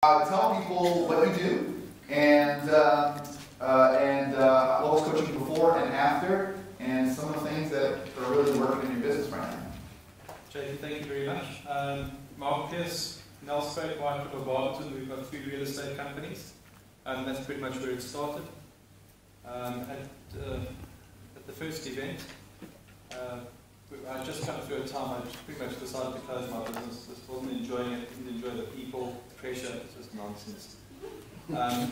Tell people what you do and what was coaching before and after, and some of the things that are really working in your business right now. JT, thank you very much. Mark Pierce, Nelspruit, Whitewood, or Barberton, we've got 3 real estate companies. That's pretty much where it started. At the first event, I just come through a time I pretty much decided to close my business. Just wasn't enjoying it, didn't enjoy the people, the pressure, it was just nonsense.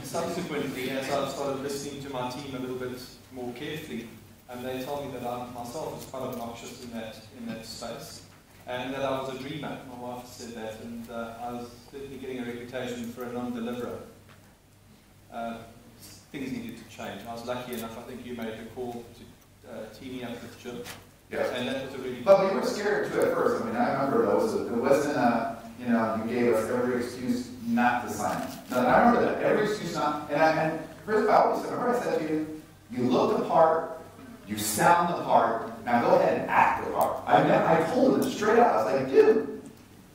Subsequently, as I started listening to my team a little bit more carefully, they told me that I myself was quite obnoxious in that space, and that I was a dreamer. My wife said that, and I was certainly getting a reputation for a non-deliverer. Things needed to change. I was lucky enough, I think you made the call to team me up with Jim. Yes. And that was a really. But we were scared too at first. I mean, I remember it wasn't a, you gave us every excuse not to sign it. No, I remember that. Every excuse not, and first, I remember I said to you, you look the part, you sound the part, now go ahead and act the part. I told him straight out, I was like, dude,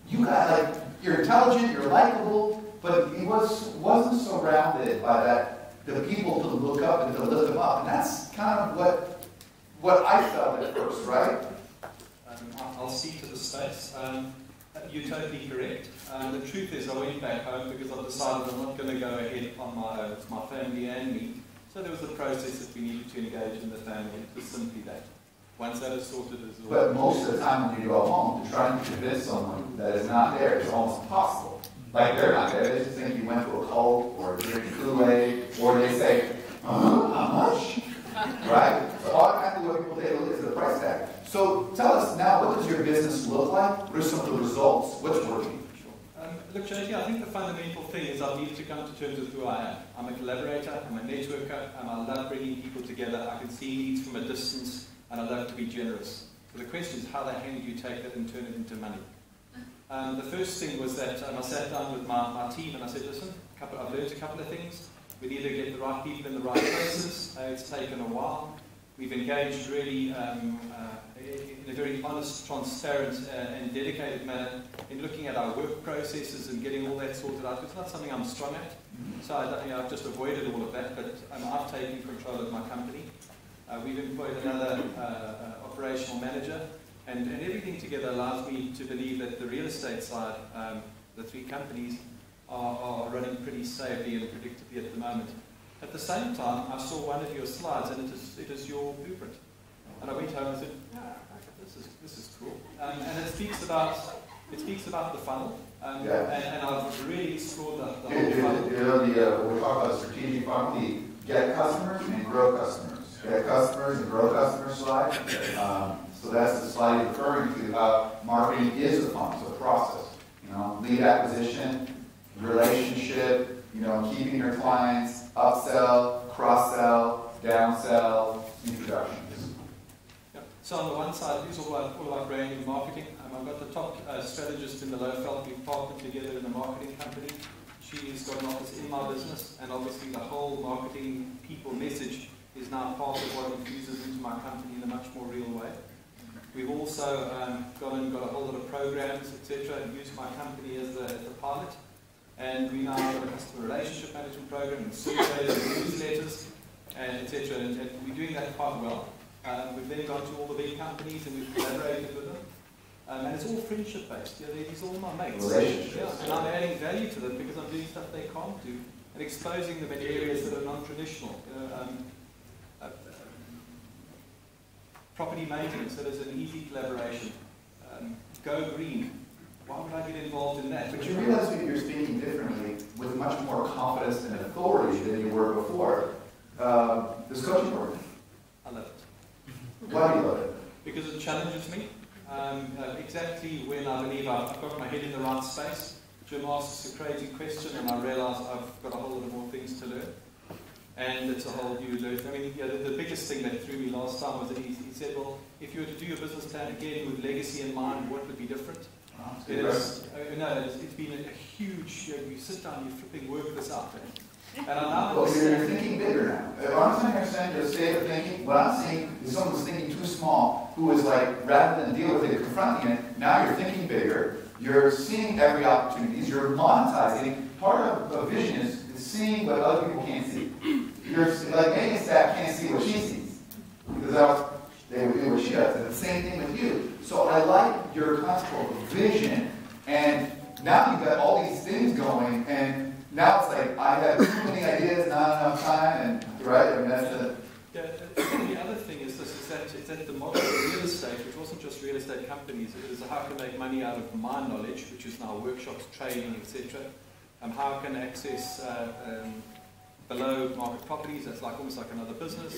you got, you're intelligent, you're likable, but he wasn't surrounded by the people to look up and to lift him up. And that's kind of what I felt at first, right? I'll speak to the space. You're totally correct. The truth is I went back home because I decided I'm not going to go ahead on my own. It's my family and me. So there was a process that we needed to engage in the family. It was simply that. Once that is sorted as well. But most of the time when you go home, to try and convince someone that is not there is almost impossible. Like they're not there. They just think you went to a cult or drinking Kool-Aid, or they say, how much? Right? So automatically what people take a look at is the price tag. So tell us now, what does your business look like? What are some of the results? What's working? Look, JT, I think the fundamental thing is I need to come to terms with who I am. I'm a collaborator, I'm a networker, and I love bringing people together. I can see needs from a distance, and I love to be generous. So the question is, how the hell do you take that and turn it into money? The first thing was that I sat down with my team and I said, listen, I've learned a couple of things. We need to get the right people in the right places. It's taken a while. We've engaged really in a very honest, transparent, and dedicated manner in looking at our work processes and getting all that sorted out. It's not something I'm strong at, so I've just avoided all of that, but I've taken control of my company. We've employed another operational manager, and everything together allows me to believe that the real estate side, the 3 companies, are running pretty stably and predictably at the moment. At the same time, I saw one of your slides, and it is your blueprint. And I went home and said, this is cool. And it speaks about the funnel, and I've really explored the whole funnel. We talk about strategic funnel, the get customers and grow customers. Get customers and grow customers slide. So that's the slide you're referring to about marketing is a funnel, it's a process. Lead acquisition, relationship, keeping your clients, upsell, cross-sell, downsell, introductions. Yep. So on the one side, it's all about branding and marketing. I've got the top strategist in the Lowveld. We've partnered together in a marketing company. She's got an office in my business, and obviously the whole marketing people message is now part of what infuses into my company in a much more real way. We've also got a whole lot of programs, etc., and used my company as the pilot. And we now have a customer relationship management program, and surveys, and newsletters, and etc. And we're doing that quite well. We've then gone to all the big companies and we've collaborated with them. And it's all friendship based. These are all my mates. Relationships. And I'm adding value to them because I'm doing stuff they can't do and exposing them in areas that are non-traditional. Property maintenance, so there's an easy collaboration. Go green. Why would I get involved in that? But you realize that you're speaking differently with much more confidence and authority than you were before. This coaching work. I love it. Why do you love it? Because it challenges me. Exactly when I believe I've got my head in the right space. Jim asks a crazy question and I realize I've got a whole lot more things to learn. And it's a whole new learn. I mean, the biggest thing that threw me last time was that he said, well, if you were to do your business plan again with legacy in mind, what would be different? It's been a huge, you sit down, you flipping work this out. And I'm now you're thinking bigger now. I'm not understanding your state of thinking. What I'm saying is someone's thinking too small, who is like, rather than deal with it, confronting it, now you're thinking bigger, you're seeing every opportunity, you're monetizing. part of a vision is seeing what other people can't see. You're, like Megan's staff can't see what she sees. Because they would do what she does. And the same thing with you. So I like your concept of vision, and now you've got all these things going, and now it's like, I have too many ideas, not enough time, and right? I mean, that's the... Yeah, the other thing is this, is that the model of real estate, which wasn't just real estate companies, it was how can I make money out of my knowledge, which is now workshops, training, etc. How can I access below market properties, that's like almost like another business.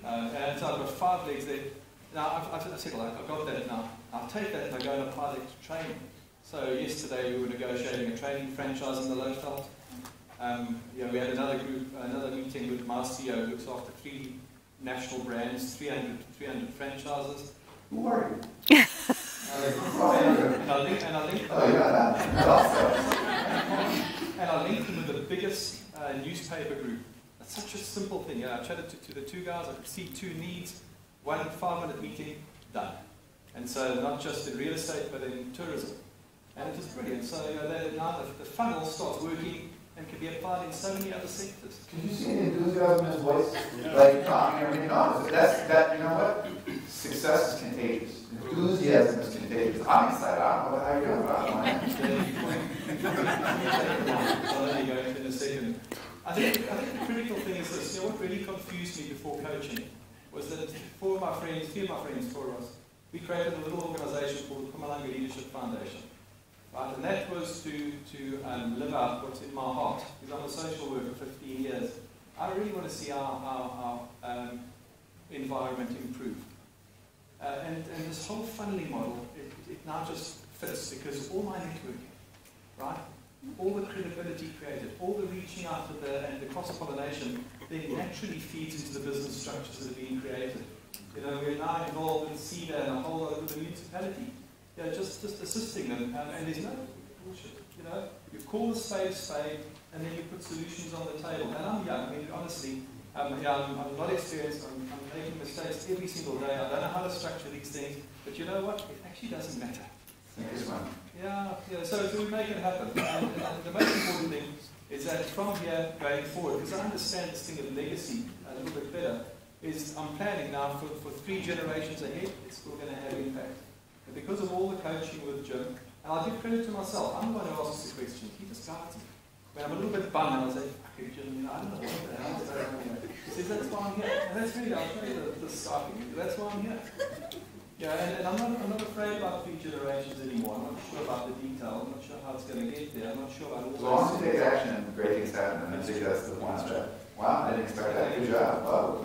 And so I've got 5 legs there. Now, I said, well, I've got that now. I'll take that and I go and apply that to training. So yesterday we were negotiating a training franchise in the Lowveld. We had another meeting with my CEO who looks after 3 national brands, 300 franchises. Who are you? And I linked them with the biggest newspaper group. That's such a simple thing. I chatted to the 2 guys. I could see 2 needs, 1 5-minute meeting, done. And so not just in real estate, but in tourism. And it was brilliant. So now the funnel starts working and can be applied in so many other sectors. Can you see the enthusiasm in his voice? Yeah. Like, I mean, you know what? Success is contagious. Enthusiasm is contagious. I'm excited. I don't know how you're doing about it. I'll let you go in a second. I think the critical thing is this. What really confused me before coaching was that 3 of my friends, 4 of us, we created a little organization called the Mpumalanga Leadership Foundation. Right? And that was to live out what's in my heart. Because I'm a social worker for 15 years. I really want to see our environment improve. And this whole funneling model, it now just fits because all my networking, right? All the credibility created, all the reaching out and the cross-pollination then naturally feeds into the business structures that are being created. We're now involved in CEDA and a whole lot of the municipality. Just assisting them, and there's no bullshit. You call the spade, and then you put solutions on the table. And I'm young. I mean, honestly, I'm not experienced. I'm making mistakes every single day. I don't know how to structure these things, but you know what? It actually doesn't matter. Yeah. So we make it happen. And the most important thing is that from here going forward, because I understand this thing of legacy a little bit better, is I'm planning now for 3 generations ahead. It's still going to have impact. And because of all the coaching with Jim, and I give credit to myself, I'm the one who asks the questions. He just guides me. When I'm a little bit bummed, I say, okay, Jim, I don't know what the hell is going on. He says, that's why I'm here. And that's really, I'll show you the starting. That's why I'm here. And I'm not afraid about 3 generations anymore. I'm not sure about the detail. I'm not sure how it's going to get there. I'm not sure about all as long as you take action, great things happen. And I think that's the point. Wow, I didn't expect that. Good job. Wow.